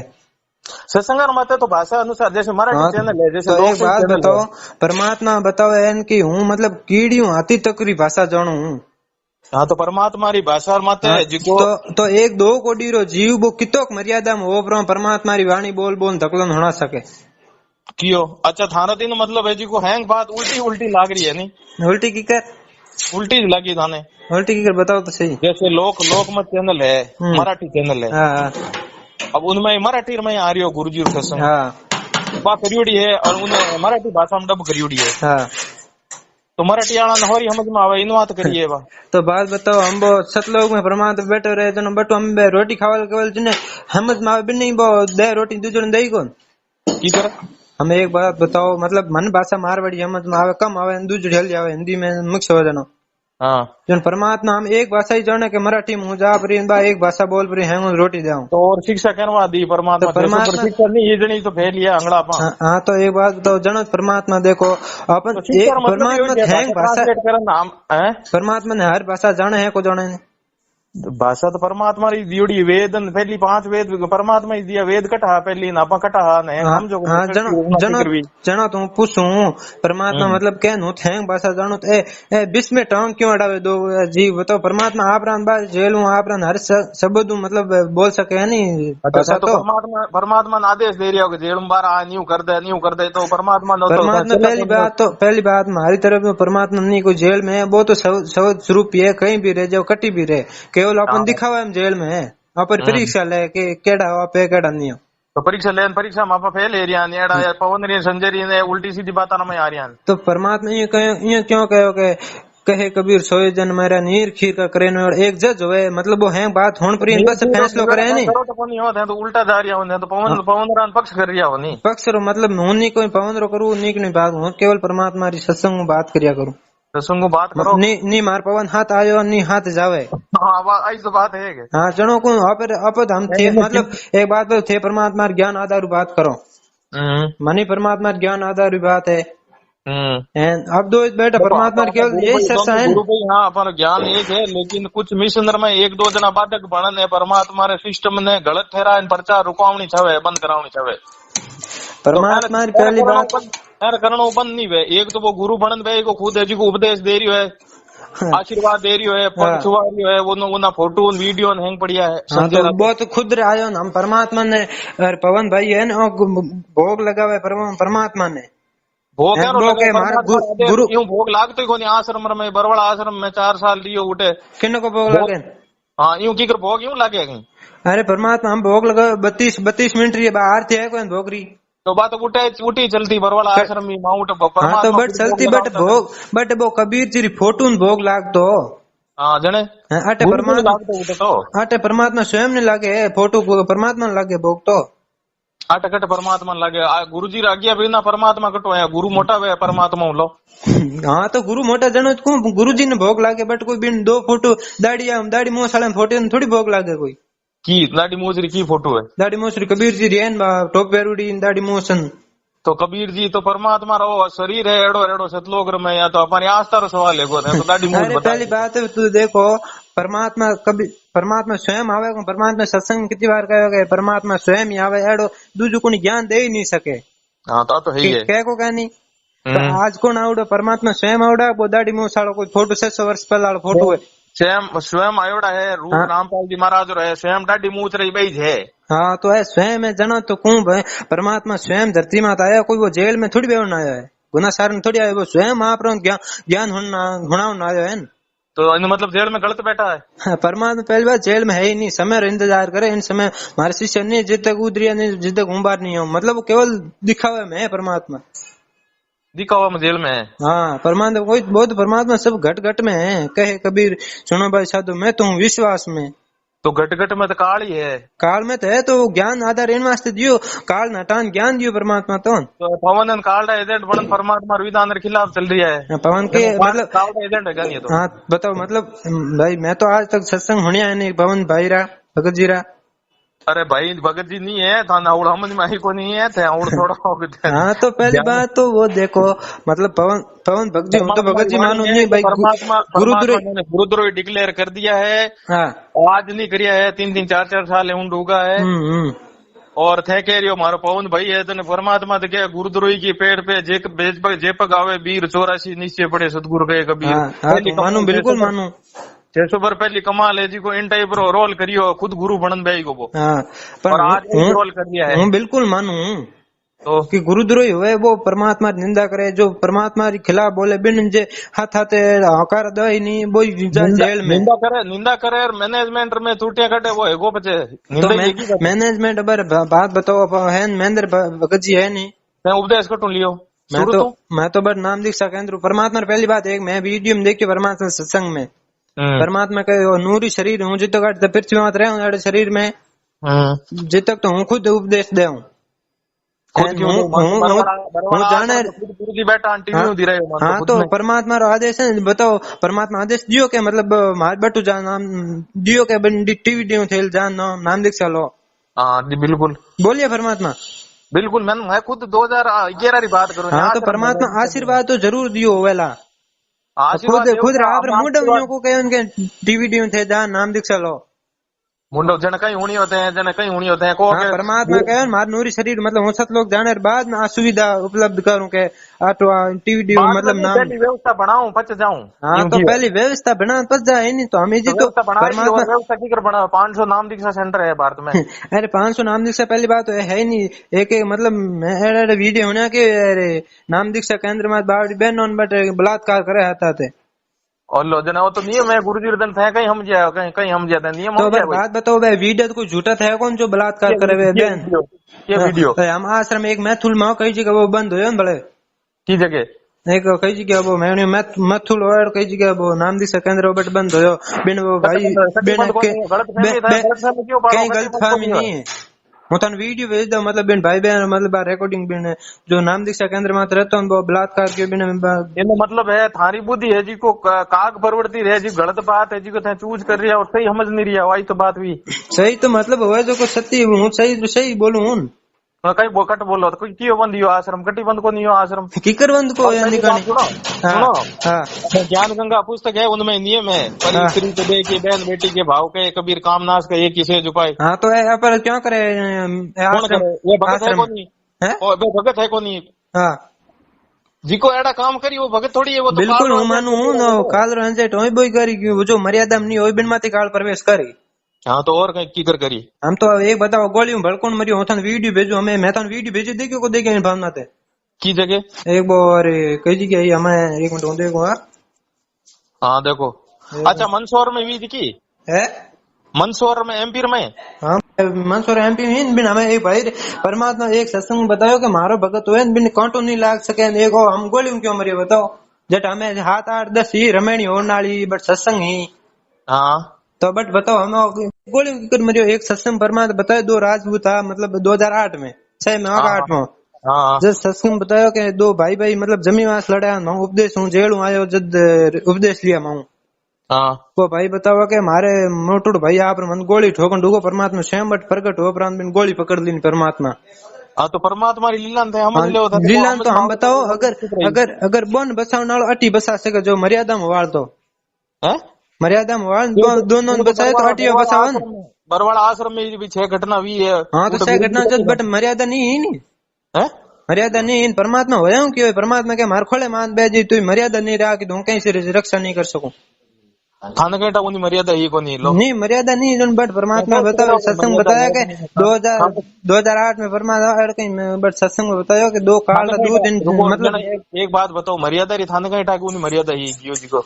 सत्संग माते, तो भाषा अनुसार जैसे मराठी चैनल है, जैसे तो एक बात बताओ परमात्मा बताओ की हूँ मतलब कीड़ी हूँ हाथी तक भाषा जानू हूँ। हाँ, तो परमात्मा री भाषा माते तो 1-2 कोटी रो जीव वो कितोक मर्यादा में हो परमात्मा री वाणी बोल धकलन होना सके कियो। अच्छा थाना तीन मतलब है जी को हैंग बात उल्टी लाग रही है, नहीं उल्टी की कर उल्टी लगी थाने, उल्टी की कर बताओ तो सही। जैसे लोक मत चैनल है, मराठी चैनल है, अब उनमें मराठी में आ रही हो गुरुजी सत्संग बात करियोड़ी है और उन्हें मराठी भाषा में डब करियोड़ी है, तो मराठी आना न हो रही समझ में आवे इन बात करिए बा। तो बात बताओ, हम वो सतलोक में परमात्मा बैठे रहे तो बटो हम रोटी खावा केवल जिन्हें समझ में आवे भी नहीं, वो दे रोटी दूसरे दही कौन की कर। हमें एक बात बताओ, मतलब मन भाषा मारवाड़ी समझ में आवे कम आवे, दूसरी हल जावे हिंदी में मिक्स हो जाना। जन परमात्मा हम एक भाषा ही जाने के मराठी में जा परी एक भाषा बोल परी है रोटी जाऊं, तो और शिक्षा करवा दी परमात्मा। तो परमात्मा शिक्षा नहीं ये जनी तो फैल लिया अंगड़ा पा। हाँ, तो एक बात बताओ जन परमात्मा देखो अपन परमात्मा है भाषा, परमात्मा ने हर भाषा जाने है को जाने नहीं भाषा तो परमात्मा री दियोड़ी वेद पहली 5 वेद परमात्मा ही दिया, वेद कटा पहली नापा कटा ने हम जो जना तुम पूछू परमात्मा मतलब क्या नु थे भाषा जानो तो ए बीच में टांग क्यों अड़ावे दो जी बताओ। परमात्मा आप रान बात जेलू आप रान हर शब्द मतलब बोल सके है नहीं। अच्छा, तो परमात्मा ने आदेश दे रहा हो जेल बार न्यू कर दे तो परमात्मा पहली बात हमारी तरफ परमात्मा नहीं कोई जेल में है, वो तो स्वरूप है, कहीं भी रहे जाओ कटी भी रहे, केवल अपन दिखावा है जेल में है अपन परीक्षा ले के केड़ा हो पे केड़ा नहीं हो, तो परीक्षा में आप फेल एरिया नेड़ा पवन री संजरी ने उल्टी सीधी बात में आ रही। तो परमात्मा ये क्यों कहो के कहे कबीर सोए जन मेरा नीर खीर का करे और एक जज होए, मतलब वो है बात होन पर बस फैसलो करे नहीं तो उल्टा जा रही है, तो पवन पक्ष कर रही हो नहीं पक्ष रो मतलब हूं नहीं कोई पवन रो करू नहीं नहीं बात हूं केवल परमात्मा री सत्संग में बात करिया करूं, सत्संग बात करो नहीं मार पवन हाथ आयो नहीं हाथ जावे। हाँ तो बात है। हाँ जनो को हम थे मतलब एक बात थे परमात्मा ज्ञान आधार बात करो, मनी परमात्मा ज्ञान आधार बात है। अब दो बेटा परमात्मा केवल यही सच है। हाँ पर ज्ञान एक है, लेकिन कुछ मिशन में एक दो जना बाधक बणन है परमात्मा रे सिस्टम ने गलत ठहरा प्रचार रुकावनी छवे, बंद करावनी छवे। परमात्मा तो पहली बात करणो बंद नहीं वे। एक तो वो गुरु बनन वे को खुद है जी को उपदेश दे रही है, आशीर्वाद दे रही है, पंचवा रही है, वो फोटो फोटो हैंग पड़िया है। हाँ तो वो तो खुद आयो ना, हम परमात्मा ने पवन भाई है ना भोग लगा हुआ है परमात्मा ने भोग गुरु यूं भोग लागते को नहीं। आश्रम में बरवाड़ा आश्रम में 4 साल दियो उठे किन को भोग लगे। हाँ यूं की कर भोग यूं लगे कहीं। अरे परमात्मा हम भोग लगा 32 मिनट रही बाहर थे कोई भोग रही तो बात उठी चलती बरवाड़ा आश्रम में माउंट। हाँ तो बट चलती बट भोग बट वो कबीर जी फोटो भोग लाग तो हाँ जने अटे परमात्मा स्वयं ने लागे फोटो परमात्मा लागे भोग तो अट परमात्मा लागे। गुरु जी आज्ञा बिना परमात्मा कटो है, गुरु मोटा वे परमात्मा लो। हाँ तो गुरु मोटा जनो गुरु जी ने भोग लागे बट कोई बिन 2 फोटो दाढ़ी मुंह साले फोटो थोड़ी भोग लागे कोई की दाढ़ी मोजरी की फोटो है। दाढ़ी मोसरी कबीर जी रेन टोप पेरूडी दाढ़ी मोसन तो कबीर जी तो परमात्मा रो शरीर है एड़ो एड़ो सतलोक में, या तो अपनी आस्था रो सवाल है तो दाढ़ी मोज बता। पहली बात है तू देखो परमात्मा स्वयं आवे, परमात्मा सत्संग कितनी बार कहोगे परमात्मा स्वयं ही आवे एड़ो दूजो को ज्ञान दे ही नहीं सके। हाँ तो है ही है कह को कहनी तो आज कौन आवड़ो परमात्मा स्वयं आवड़ा वो दाढ़ी मोह सालो कोई फोटो 600 वर्ष पहला फोटो है स्वयं आयोड़ा है। रूप रामपाल जी महाराज रहे स्वयं दाढ़ी मूछ रही बई है। हाँ तो है स्वयं है जनो तो कौन भाई परमात्मा स्वयं धरती में आया, कोई वो जेल में थोड़ी बेवना आया है, गुना सारण थोड़ी आया, वो स्वयं आप ज्ञान होना आया है। तो मतलब जेल में गलत बैठा है। परमात्मा पहली बात जेल में है ही नहीं, समय इंतजार करे इन समय हमारे शिष्य नहीं जिद तक उदरिया नहीं जिद तक उबार नहीं हो, मतलब वो केवल दिखावे में है परमात्मा, दिखावा में जेल में है। हाँ परमात्मा कोई बहुत परमात्मा सब घट घट में है। कहे कबीर सुनो भाई साधु मैं तो हूँ विश्वास में, तो घट घट में तो काल ही है, काल में तो है तो ज्ञान आधार इन वास्ते दियो, काल नटान ज्ञान दियो परमात्मा तो पवन काल एजेंट बनन परमात्मा विधान के खिलाफ चल रही है। पवन के मतलब काल एजेंट है ये तो। हाँ बताओ मतलब भाई मैं तो आज तक सत्संग होने आया नहीं पवन भाई रा भगत जी रा। अरे भाई भगत जी नहीं है थाना और समझ में ही को नहीं है थे और थोड़ा। हाँ तो पहली बात तो वो देखो मतलब पवन भगत जी तो भगत जी मानो नहीं भाई गुरुद्रोही डिक्लेयर कर दिया है। हाँ आज नहीं करिया है 3-3 4-4 साल ऊंड उगा है और थे कह रही हो मारो पवन भाई है तो परमात्मा तो क्या गुरुद्रोही की पेड़ पे जेपक आवे वीर 84 निश्चय पड़े सतगुरु गए कबीर। मानू बिल्कुल मानू 600 पर पहली कमाल है जी को इन टाइप रोल करियो खुद गुरु बनन भाई को वो। हाँ, पर आज रोल कर दिया है। बिल्कुल मानू तो कि गुरुद्रोही हुए वो परमात्मा निंदा करे, जो परमात्मा के खिलाफ बोले बिन जे हाथ हाथे हकार दे नहीं वो जेल में निंदा करे और मैनेजमेंट में त्रुटियां कटे वो है गो बचे तो मैनेजमेंट अबर बात बताओ है महेंद्र भगत जी है नहीं मैं उपदेश कटू लियो मैं तो बस नाम दीक्षा केंद्र परमात्मा पहली बात एक मैं वीडियो में देखी परमात्मा सत्संग में परमात्मा का नूरी शरीर हूँ जित तक पृथ्वी में रहे शरीर में जित तक तो हूँ खुद उपदेश दे हूँ हाँ तो परमात्मा रो आदेश है बताओ परमात्मा आदेश दियो के मतलब मार बटू जान नाम दियो के टीवी दियो थे जान नाम दीक्षा लो। बिल्कुल बोलिए परमात्मा बिल्कुल मैं खुद 2011 की बात करूँ। हाँ तो परमात्मा आशीर्वाद तो जरूर दियो वेला खुद आप मुंडा को कहे उनके टीवी थे जहाँ नाम दीक्षा लो मुंडो जन कहीं होनी होते हैं जन कहीं होनी होते हैं को परमात्मा कहे मार नूरी शरीर मतलब सत लोग जाने बाद में सुविधा उपलब्ध करूँ के ऑटो टीवी मतलब नाम व्यवस्था बनाऊं पच जाऊं। हाँ तो पहली व्यवस्था बना पच जाए नहीं तो हमें जी तो परमात्मा व्यवस्था की कर बना 500 नाम दीक्षा सेंटर है भारत में। अरे 500 नाम दीक्षा पहली बात तो है नहीं एक मतलब वीडियो होने के नाम दीक्षा केंद्र में बावड़ी बहन बट बलात्कार करे आता और लो जना वो तो नियम है गुरु जी रतन थे कहीं हम जाए कहीं हम जाते नियम तो बात बताओ भाई वीडियो तो कोई झूठा था कौन जो बलात्कार करे हुए बहन ये वीडियो हम आश्रम एक मैथुल में कई जगह वो बंद हो बड़े की जगह एक कई जगह वो मैं मैथुल और कई जगह वो नाम दीक्षा केंद्र बट बंद हो बिन वो भाई कहीं गलत फहमी नहीं है હું તને वीडियो भेज दो मतलब बिन भाई बहन मतलब रिकॉर्डिंग बिन जो नाम दीक्षा केंद्र में रहता हूँ वो बलात्कार के बिन मतलब है थारी बुद्धि है जी को काग परवर्ती रहे जी गलत बात है जी को चूज कर रही है और सही समझ नहीं रही है वही तो बात हुई सही तो मतलब हुआ जो को सत्य हूँ सही तो सही बोलूं हूँ कई बोकट बोलो तो कियो बंद यो आश्रम कटी बंद को नहीं हो आश्रम किकर बंद को सुनो ज्ञान गंगा पुस्तक है उनमें नियम है स्त्री तो दे के बहन बेटी के भाव के कबीर काम नाश का एक ही सेज उपाय। हाँ तो यहाँ पर क्यों करे वो भगत है को नहीं भगत है को नहीं जिको एड़ा काम करी वो भगत थोड़ी है वो तो बिल्कुल हूँ मानू हूँ काल रंजे टोई बोई करी जो मर्यादा नहीं हो बिन माती काल प्रवेश करी। हाँ तो और कहीं कीकर करी हम तो एक बताओ गोली भड़कोन मरियो होता वीडियो भेजो हमें मैं तो वीडियो भेजी देखियो को देखे भावना थे की जगह एक बार कई जगह हमें एक मिनट देखो। हाँ देखो अच्छा मंदसौर में भी दिखी है मंदसौर में एमपी में। हाँ मंदसौर एमपी में बिन हमें एक भाई परमात्मा एक सत्संग बतायो कि मारो भगत हुए बिन कांटो नहीं लाग सके देखो हम गोली क्यों मरियो बताओ जट हमें 7 8 10 ही रमेणी होने वाली बट सत्संग ही। हाँ तो बट बताओ हम गोली कर मरियो एक सत्संग परमात्मा बतायो 2 राजपूत था मतलब 2008 में 6 में 8 में जब सत्संग बतायो कि 2 भाई भाई मतलब जमीवास लड़ा मैं उपदेश हूँ जेल हूँ आयो जब उपदेश लिया मैं वो भाई बताओ के मारे मोटुड़ भाई आप मन गोली ठोकन डूगो परमात्मा स्वयं बट प्रकट हो प्रांत बिन गोली पकड़ ली परमात्मा। हाँ तो परमात्मा लीलान थे हम लीलान तो हम बताओ अगर अगर बोन बसाव नालो अटी बसा सके जो मर्यादा में वाल तो मर्यादा में वाल दोनों बचाए तो अटी बसावन बरवाड़ा आश्रम में भी 6 घटना हुई है। हाँ तो 6 घटना जब बट मर्यादा नहीं है नहीं मर्यादा नहीं परमात्मा हो जाऊं क्यों परमात्मा के मार खोले मान बेजी तू मर्यादा नहीं रहा कि कहीं से रक्षा नहीं कर सकूं थाना घंटा उन्हीं मर्यादा ही को नहीं मर्यादा नहीं बट परमात्मा बताओ सत्संग बताया कि 2008 में परमात्मा कहीं बट सत्संग में बताया कि 2 काल 2 दिन मतलब एक बात बताओ मर्यादा री थाना घंटा की उन्हीं मर्यादा ही जी को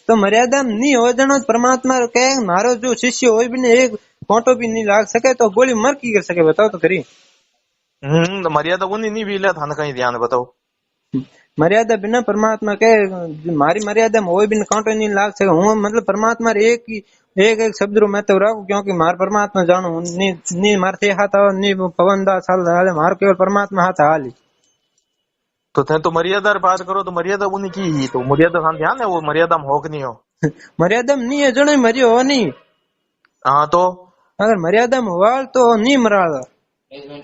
तो मर्यादा नहीं हो जानो परमात्मा कहे मारो जो शिष्य हो भी एक फोटो भी नहीं लाग सके तो गोली मर की कर सके बताओ तो करी मर्यादा उन्हीं नहीं भी थाना कहीं ध्यान बताओ मर्यादा बिना परमात्मा के मारी मर्यादा में हो बिन कांटो नहीं लाग सके हूँ मतलब परमात्मा एक शब्द रो मैं तो रखू क्योंकि मार परमात्मा जानो नहीं मारते हाथ नहीं पवन दा साल मार केवल परमात्मा हाथ हाली तो थे तो मर्यादा बात करो तो मर्यादा उन्हीं की ही तो मर्यादा ध्यान है वो मर्यादा में हो कि नहीं हो मर्यादा में नहीं है जनो मरियो हो नहीं। हाँ तो अगर मर्यादा में हुआ तो नहीं मरा नहीं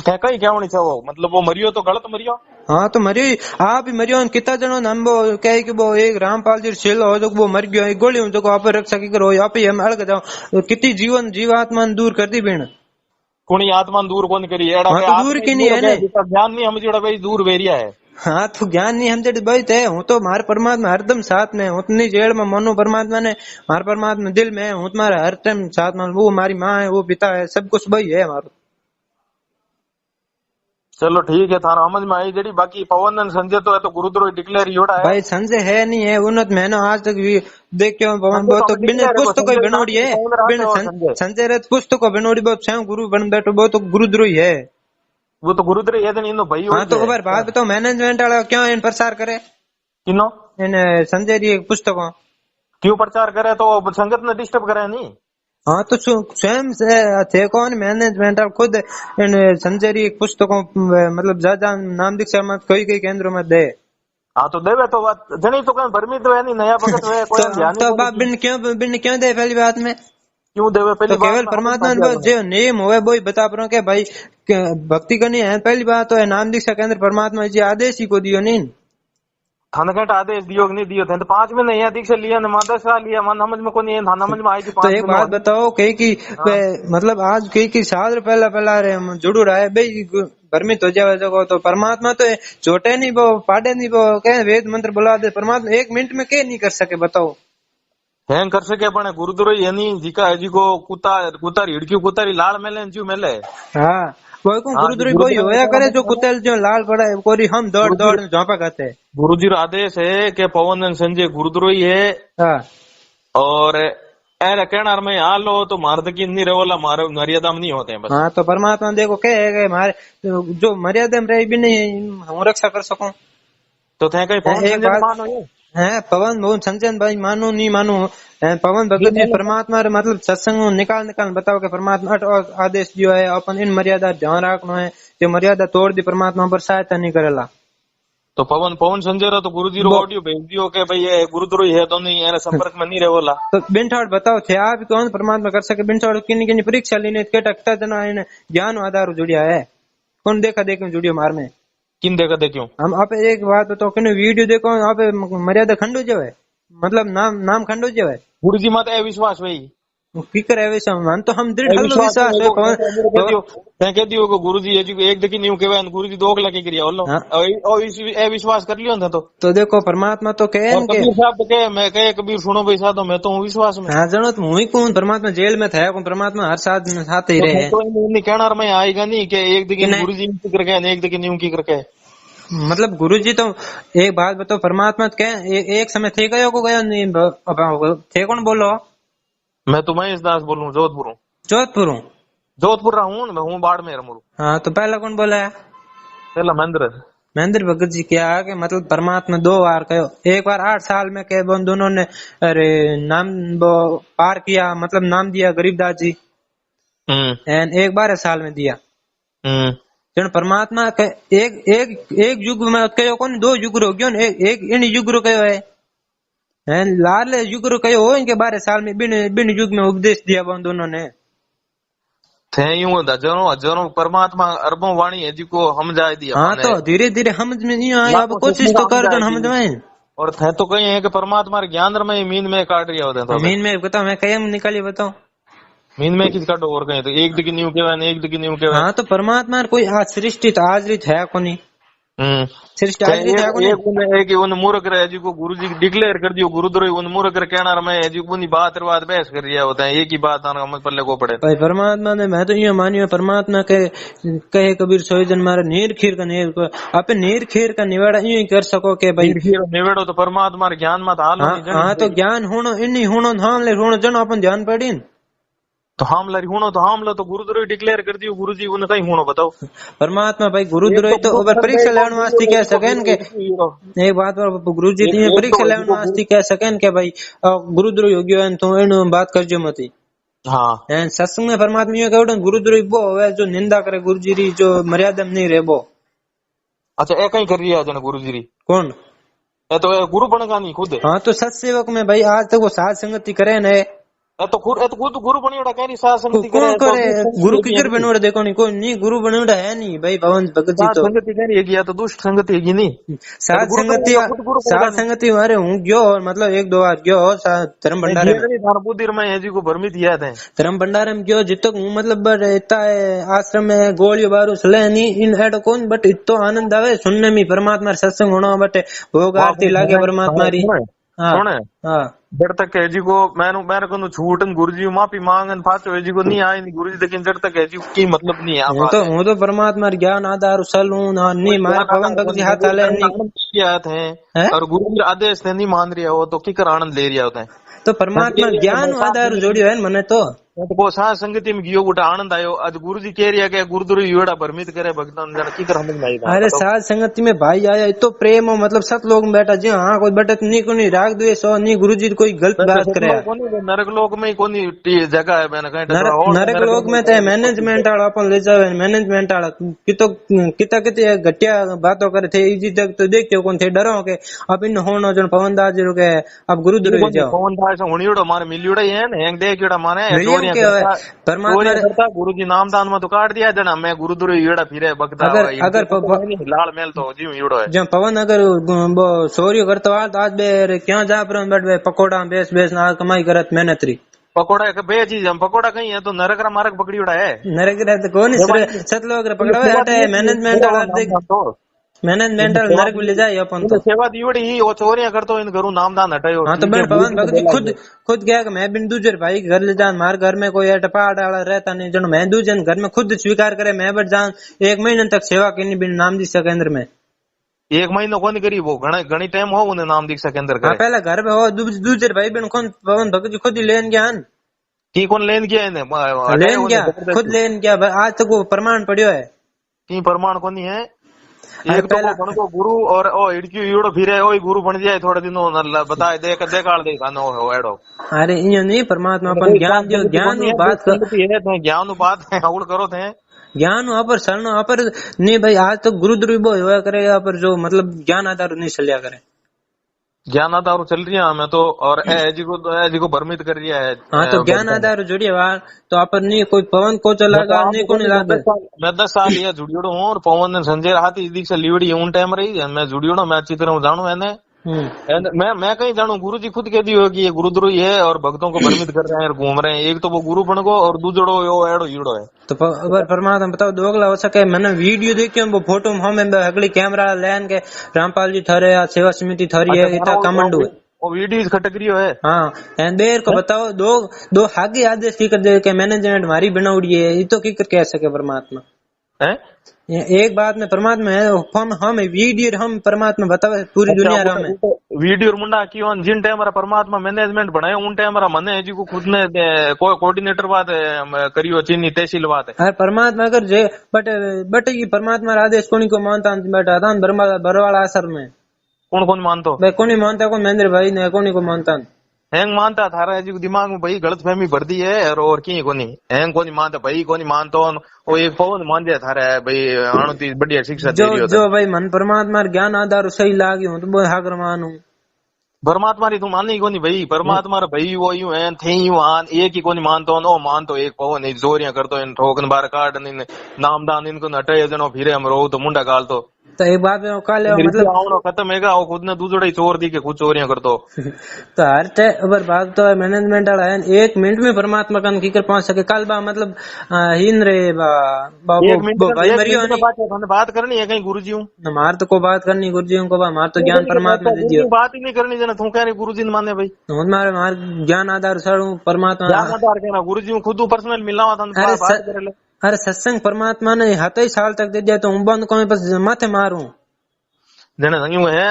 कहीं क्या होनी चाहिए मतलब वो मरियो तो गलत मरियो। हाँ तो मरियो आप ही मरियो कितना जनो हम वो कहे कि वो एक रामपाल जी शेल हो जो वो मर गयो गोली जो आप रक्षा की करो आप ही हम अलग जाओ कितनी जीवात्मा दूर कर दी बिन कुणी आत्मा दूर कौन करी है तो दूर की नहीं है ज्ञान नहीं हम जोड़ा भाई दूर वेरिया है। हाँ तो ज्ञान नहीं हम जब भाई थे हूँ तो मार परमात्मा हरदम साथ में उतनी जेल में मनो परमात्मा ने मार परमात्मा दिल में हूँ तुम्हारा हर टाइम साथ में वो हमारी माँ है वो पिता है सब कुछ वही है हमारा। चलो ठीक है थाना समझ में आई जड़ी बाकी पवन संजय तो है तो गुरुद्रोह डिक्लेयर योड़ा है भाई संजय है नहीं है उन्नत मैंने आज तक भी देखो पवन बहुत तो बिन पुस्तक को बनोड़ी है बिन संजय रथ पुस्तक को बनोड़ी बहुत स्वयं गुरु बन बैठो बहुत तो गुरुद्रोही है वो तो गुरुद्रोही है भाई। हाँ तो खबर बात बताओ मैनेजमेंट वाला क्यों इन प्रचार करे किनो इन संजय जी पुस्तकों क्यों प्रचार करे तो संगत ने डिस्टर्ब करे नहीं। हाँ तो स्वयं से थे कौन मैनेजमेंट खुद इन संजय जी पुस्तकों मतलब ज्यादा नाम दीक्षा मत कई केंद्रों में दे। हाँ तो देवे तो बात जनी तो कहीं भरमी तो है नहीं नया भगत है कोई ध्यान तो बिन क्यों दे पहली बात में क्यों देवे पहली तो केवल परमात्मा जो नियम हुए वो ही बता पा रहा हूँ भाई भक्ति करनी है पहली बात तो है नाम दीक्षा के अंदर परमात्मा जी आदेश ही को दियो नहीं थाना घंटा आदेश दियो नहीं दियो थे तो 5 में नहीं दीक्षा लिया न 10 साल लिया मन समझ में कोई थाना समझ में आई थी। तो एक बात बताओ कई की मतलब आज कई साल पहला जुड़ू रहा है भाई भ्रमित हो जाए जगह तो परमात्मा तो छोटे नहीं वो पाड़े नहीं वो कह वेद मंत्र बुला दे परमात्मा 1 मिनट में क्या नहीं कर सके बताओ हैंग कर सके पण गुरुद्रोही यानी जीका जी को कुतारी हिड़की कुतारी लाल मेले जीव मेले। हाँ वो गुरुद्रोही वही होया करे जो कुतेल जो लाल पड़ा है कोरी हम दौड़ दौड़ झापा करते हैं। गुरुजी का आदेश है कि पवन संजय गुरुद्रोही है। हाँ और ऐसा कहना में आ लो तो मार्द की नहीं रहोला मारे मर्यादा में नहीं होते हैं बस। हाँ तो परमात्मा देखो क्या है मारे जो मर्यादा में रही भी नहीं हम रक्षा कर सकूं तो थे कहीं पवन संजय मानो है पवन बहुत संजय भाई मानो नहीं मानो पवन भगत जी परमात्मा मतलब सत्संग निकाल बताओ कि परमात्मा आदेश जो है अपन इन मर्यादा ध्यान रखना है जो मर्यादा तोड़ दी परमात्मा पर सहायता नहीं करेला। तो पवन संजय रो तो गुरुजी रो ऑडियो भेज दियो के भाई ये गुरुद्रोही है तो नहीं यार संपर्क में नहीं रहे बोला। तो बिनठाड़ बताओ थे आप कौन परमात्मा कर सके बिनठाड़ किन किन परीक्षा लेने के टकता जना इन ज्ञान आधार जुड़िया है कौन देखा देखो जुड़ियो मार में किन देखा देखियो हम आप एक बात बताओ किन वीडियो देखो आप मर्यादा खंडो जो है मतलब नाम खंडो जो है गुरुजी मत है विश्वास भाई फिकर है वैसा मन तो हम दृढ़ विश्वास है कह दियो को गुरुजी एक देखी नहीं केवे गुरुजी 2 लाख करिया बोलो और ए विश्वास कर लियो ना तो देखो परमात्मा तो कहे न के कबीर साहब तो कहे मैं कहे कबीर सुनो भाई साधो मैं तो हूं विश्वास में हां जनो तो हुई कौन परमात्मा जेल में था कौन परमात्मा हर साथ ही रहे तो नहीं कहना मैं आएगा नहीं कि एक देखी गुरुजी की करके एक देखी न्यू की करके मतलब गुरुजी तो एक बात बताओ परमात्मा कहे एक समय थे गयो को गयो नहीं थे कौन बोलो मैं तो महेश दास बोलूं जोधपुर रहा हूँ मैं हूँ बाड़मेर मुरु। हाँ तो पहला कौन बोला है पहला महेंद्र भगत जी क्या कि मतलब परमात्मा 2 बार कहो एक बार 8 साल में के दोनों ने अरे नाम पार किया मतलब नाम दिया गरीबदास जी एंड एक 12 साल में दिया जन परमात्मा के एक युग में कहो कौन 2 युग रो गयो एक इन युग रो कहो है लाल युग रो कहो इनके 12 साल में बिन युग में उपदेश दिया दोनों ने थे यूं हजारों परमात्मा अरबों वाणी है जिको समझा दिया। हाँ तो धीरे धीरे समझ में नहीं आया अब कोशिश तो कर समझ में और थे तो कहीं है कि परमात्मा ज्ञान में मीन में काट रहा होता है तो मीन में बताओ मैं कहीं निकालिए बताओ मीन में किस काटो और कहीं तो एक दिख न्यू के एक दिख न्यू के हाँ तो परमात्मा कोई सृष्टि आजरित है कोनी सृष्टि आजरित है कोनी एक उन मूर्ख रहे जी को गुरुजी डिक्लेयर कर दियो गुरुद्रोही उन मूर्ख कहना मैं जी उन्हीं बात बहस कर दिया होता है एक ही बात आना हम पल्ले को पड़े भाई परमात्मा ने मैं तो ये मानियो परमात्मा के कहे कबीर सोई जन मारे नीर खीर का नीर आप नीर खीर का निवाड़ा यूं ही कर सको के भाई निवेड़ो तो परमात्मा ज्ञान मत हाल हाँ तो ज्ञान होनो इन होनो हम ले होनो जन अपन ध्यान पड़ी तो हम लरी हुनो तो हम लो तो गुरुद्रोही डिक्लेयर कर दियो गुरुजी उन्हें कहीं हुनो बताओ परमात्मा भाई गुरुद्रोही तो ओवर परीक्षा लेने वास्ते कह सकेन के एक बात पर गुरुजी ने परीक्षा लेने वास्ते कह सकेन के भाई गुरुद्रोही हो गयो तो इन बात कर जो मती हां एंड सत्संग में परमात्मा ये कहतो गुरुद्रोही वो है जो निंदा करे गुरुजी री जो मर्यादा में नहीं रहबो। अच्छा ए कहीं कर रिया जन गुरुजी री कौन ए तो गुरु बनेगा नहीं खुद। हां तो सत्सेवक में भाई आज तक वो साथ संगति करे ने तो खुद गुरु बनियोड़ा कह नहीं साथ संगति करे गुरु किकर बनोड़ा देखो नहीं कोई नहीं गुरु बनोड़ा है नहीं भाई भवन भगत जी तो संगति कह रही है या तो दुष्ट संगति है नहीं साथ संगति मारे हूं गयो और मतलब 1-2 बार गयो धर्म भंडार में बुद्धि में है जी को भ्रमित किया था धर्म भंडार में गयो जितो मतलब इतना आश्रम में गोलियों बारू चले नहीं इन एडो कौन बट इतो आनंद आवे सुनने में परमात्मा सत्संग होना बट भोग आरती लागे परमात्मा री हां जड़ तक है जी को मैंने को छूटन गुरुजी माफी मांगन फाचो है जी को नहीं आए गुरुजी लेकिन जड़ तक है जी की मतलब नहीं है वो तो परमात्मा ज्ञान आधार सलू नहीं मारे पवन भगत जी हाथ आले नहीं आते हैं और गुरु आदेश से नहीं मान रहा हो तो किकर आनंद ले रहा होता है तो परमात्मा ज्ञान आधार जोड़ियो है मने तो साथ संगति में गियो गोटा आनंद आयो आज गुरुजी कह रिया के गुरुद्रोही योड़ा भ्रमित करे भक्तन जन की कर समझ नहीं अरे साथ संगति में भाई आया तो प्रेम हो मतलब सब लोग बैठा जी हां कोई बैठा नहीं कोई राग द्वेष हो नहीं गुरुजी कोई गलत बात करे नरक लोक में कोनी जगह है मैंने कहीं नरक लोक में तो मैनेजमेंट वाला अपन ले जावे मैनेजमेंट वाला किता घटिया बातों करे थे इजी तक तो देखते कौन थे डरो के अब इन होनो जन पवन दास जी के अब गुरुद्रोही जाओ पवन दास हुणियोड़ा मारे मिलियोड़ा है न हैंग देखेड़ा मारे परमात्मा गुरुजी नामदान में तो काट दिया जना मैं गुरुद्रोही येड़ा फिरे बकता अगर लाल मेल तो जी येड़ो है जब पवन अगर वो सोरियो करतो आज बे क्या जा पर बैठ पकोड़ा बेस ना कमाई करत मेहनत री पकोड़ा के बे चीज हम पकोड़ा कहीं है तो नरक रा मार्ग पकड़ीड़ा है नरक रा तो कौन सत लोग पकड़ा है मैनेजमेंट वाला मैनेजमेंट नरक ले जाए अपन तो सेवा दीवड़ी ही वो चोरियां करतो इन घरू नामदान हटायो। हां तो मैं पवन भगत खुद गया कि मैं बिन दूसरे भाई घर ले जान मार घर में कोई टपा डाला रहता नहीं जन मैं दूजन घर में खुद स्वीकार करे मैं बट जान 1 महीने तक सेवा करनी बिन नाम दीक्षा केंद्र में 1 महीना कौन करी वो घणी टाइम हो उन्हें नाम दीक्षा केंद्र करे पहले घर में हो दूसरे भाई बिन कौन पवन भगत खुद ही लेन गया की कौन लेन गया लेन गया खुद लेन गया आज तक वो प्रमाण पड़ियो है की प्रमाण कोनी है एक तो गुरु और ओ इडकी यूड़ो फिरे ओई गुरु बन जाए थोड़े दिनों बताए देखाड़ दे खानो हो एडो अरे इयो नहीं परमात्मा अपन ज्ञान दियो ज्ञान बात कर है तो ज्ञान बात है हाउल करो थे ज्ञान वहाँ पर सरण वहाँ पर नहीं भाई। आज तो गुरुद्रोही वो हुआ करेगा पर जो मतलब ज्ञान आधार नहीं चलिया करे, ज्ञान आधार चल रही है हमें तो, और जी को भ्रमित कर रही है। हाँ तो ज्ञान आधार जुड़िए वहाँ तो आप नहीं कोई पवन को चलागा नहीं को नहीं लागे। मैं 10 साल ये जुड़ियोड़ो हूँ और पवन संजय हाथी दी से लिवड़ी उन टाइम रही मैं जुड़ियोड़ो, मैं अच्छी तरह जानू है। मैं कहीं जानू गुरु जी खुद कह दी हो कि ये गुरुद्रोही है और भक्तों को भ्रमित कर रहे हैं और घूम रहे हैं। एक तो वो गुरु बन गो और दूसरो यो एड़ो ईड़ो है। तो अगर परमात्मा बताओ दोगला हो सके। मैंने वीडियो देखी वो फोटो हम अगली कैमरा लैन के रामपाल जी थारे या सेवा समिति थारी है इतना कमांडो है वो वीडियो खटकरी है। हाँ देर को बताओ दो आगे आदेश की कर दे के मैनेजमेंट हमारी बनाउड़ी है, ये तो की कर कह सके परमात्मा है। एक बात में परमात्मा है हम वीडियो हम परमात्मा बताओ पूरी दुनिया राम है वीडियो मुंडा क्यों जिन टाइम परमात्मा मैनेजमेंट बनाया उन टाइम मने जी को खुद ने कोऑर्डिनेटर बात करियो चीनी तहसील बात है। परमात्मा अगर जे बट ये परमात्मा आदेश कोनी को मानता बैठा था बरवाड़ा असर में कौन मानतो भाई कोनी मानता कौन महेंद्र भाई ने कोनी को मानता हैंग मानता थारा जी दिमाग में भाई गलत फहमी भर दी है और की कोनी हैंग कोनी मानता भाई कोनी मानतो वो एक पवन मान जाए थारा भाई अणुति बढ़िया शिक्षा दे रही हो जो भाई मन परमात्मा ज्ञान आधार सही लागी हूं तो वो हागर मानू परमात्मा री तू मानी कोनी भाई परमात्मा रे भाई वो यूं है थे यूं आन एक ही कोनी मानतो नो मानतो एक पवन जोरियां करतो इन ठोकन बार काट इन नामदान इनको नटे जनो फिरे हम रो तो मुंडा गालतो तो एक बात में काले मतलब खत्म है वो खुद ने दूसरा ही चोर दी के खुद चोरियां करतो तो हर अगर बात तो मैनेजमेंट वाला है 1 मिनट में परमात्मा का की कर पहुंच सके कल बा मतलब हिन रे भाई मरियो नहीं बात करनी है कहीं गुरुजी हूँ हमार तो को बात करनी गुरुजी को हमार तो ज्ञान परमात्मा दे दियो बात ही नहीं करनी जना तू कह रही गुरुजी ने माने भाई हमार ज्ञान आधार सड़ू परमात्मा ज्ञान आधार कहना गुरुजी खुद पर्सनल मिलना था। अरे सत्संग परमात्मा ने 27 साल तक दे दिया तो हूँ बंद को बस माथे मारू जना यूं है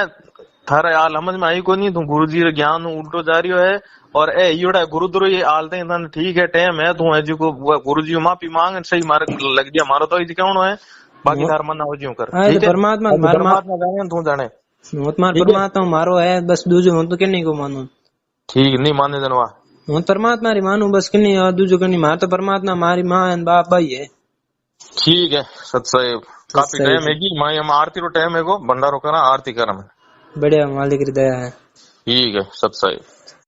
थारा यार समझ में आई को नहीं तू गुरुजी रे ज्ञान उल्टो जा रही है और ए योड़ा गुरुद्रोही आलते इंसान ठीक है टाइम है तू जी को गुरुजी माफी मांग सही मार लग गया मारो तो कौन है बाकी थार मना हो जी कर परमात्मा जाने तू जाने परमात्मा मारो है बस दूसरे हूँ तो किन्नी को मानू ठीक नहीं माने जनवा हूँ परमात्मा री मानू बस किन्नी दूसरे किन्नी मार तो परमात्मा हमारी माँ बाप भाई है। ठीक है सत्संग काफी टाइम है कि मैं आरती रो टाइम है को भंडारो करा आरती करा मैं बढ़िया मालिक दया है। ठीक है सत्संग।